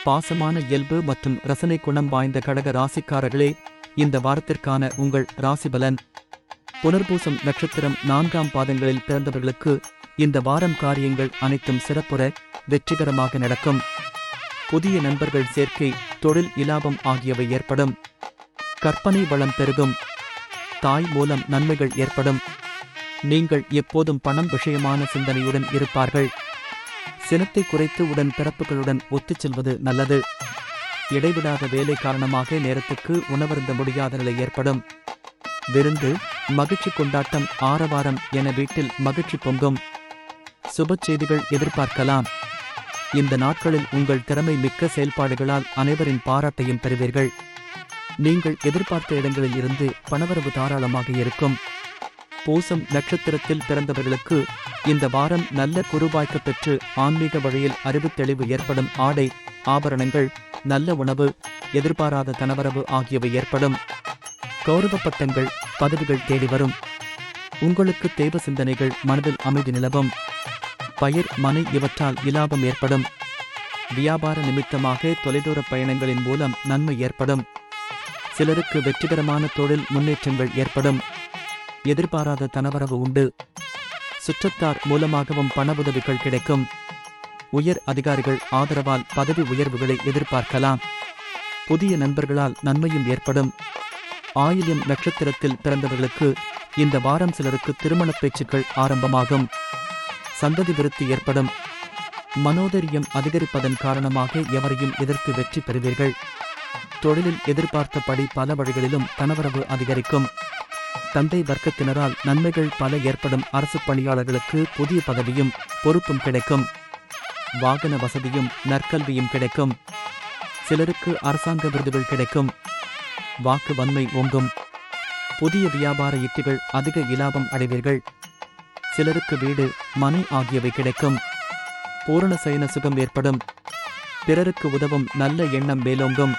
பாசமான இயல்பு மற்றும் ரசனை குணம் வாய்ந்த கடக ராசிக்காரர்களே, இந்த வாரத்திற்கான உங்கள் ராசிபலன். புனர்பூசம் நட்சத்திரம் 4ஆம் பாதங்களில் பிறந்தவர்களுக்கு இந்த வாரம் காரியங்கள் அனைத்தும் சிறப்புற வெற்றிகரமாக நடக்கும். புதிய நண்பர்கள் சேர்க்கை, தொழில் இலாபம் ஆகியவை ஏற்படும். கற்பனை வளம் பெருகும். தாய் மூலம் நன்மைகள் ஏற்படும். நீங்கள் எப்போதும் பணம் விஷயமான சிந்தனையுடன் இருப்பார்கள். சினத்தை குறைத்து உடன் பிறப்புகளுடன் ஒத்துச் செல்வது நல்லது. இடைவிடாத வேலை காரணமாக நேரத்துக்கு உணவருந்த முடியாத நிலை ஏற்படும். விருந்து, மகிழ்ச்சி கொண்டாட்டம், ஆரவாரம் என வீட்டில் மகிழ்ச்சி பொங்கும். சுப செய்திகள் எதிர்பார்க்கலாம். இந்த நாட்களில் உங்கள் திறமை மிக்க செயல்பாடுகளால் அனைவரின் பாராட்டையும் பெறுவீர்கள். நீங்கள் எதிர்பார்த்த இடங்களில் இருந்து பணவரவு தாராளமாக இருக்கும். பூசம் நட்சத்திரத்தில் பிறந்தவர்களுக்கு இந்த வாரம் நல்ல குருவாய்க்க பெற்று ஆன்மீக வழியில் அறிவு தெளிவு ஏற்படும். ஆடை, ஆபரணங்கள், நல்ல உணவு, எதிர்பாராத தனவரவு ஆகியவை ஏற்படும். கௌரவ பட்டங்கள், பதவிகள் தேடி வரும். உங்களுக்கு தெய்வ சிந்தனைகள் மனதில் அமைதி நிலவும். பயிர், மனை இவற்றால் இலாபம் ஏற்படும். வியாபார நிமித்தமாக தொலைதூர பயணங்களின் மூலம் நன்மை ஏற்படும். சிலருக்கு வெற்றிகரமான தொழில் முன்னேற்றங்கள் ஏற்படும். எதிர்பாராத தனவரவு உண்டு. சுற்றத்தார் மூலமாகவும் பண உதவிகள் கிடைக்கும். உயர் அதிகாரிகள் ஆதரவால் பதவி உயர்வுகளை எதிர்பார்க்கலாம். புதிய நண்பர்களால் நன்மையும் ஏற்படும். ஆயில்யம் நட்சத்திரத்தில் பிறந்தவர்களுக்கு இந்த வாரம் சிலருக்கு திருமண பேச்சுக்கள் ஆரம்பமாகும். சந்ததி விருத்தி ஏற்படும். மனோதரியம் அதிகரிப்பதன் காரணமாக எவரையும் எதிர்த்து வெற்றி பெறுவீர்கள். தொழிலில் எதிர்பார்த்தபடி பல வழிகளிலும் தனவரவு அதிகரிக்கும். தந்தை வர்க்கத்தினரால் நன்மைகள் பல ஏற்படும். அரசு பணியாளர்களுக்கு புதிய பதவியும் பொறுப்பும் கிடைக்கும். வாகன வசதியும் நற்கல்வியும் கிடைக்கும். சிலருக்கு அரசாங்க விருதுகள் கிடைக்கும். வாக்கு வன்மை ஓங்கும். புதிய வியாபார யுக்திகள் அதிக இலாபம் அடைவீர்கள். சிலருக்கு வீடு, மனை ஆகியவை கிடைக்கும். பூரண சயன சுகம் ஏற்படும். பிறருக்கு உதவும் நல்ல எண்ணம் மேலோங்கும்.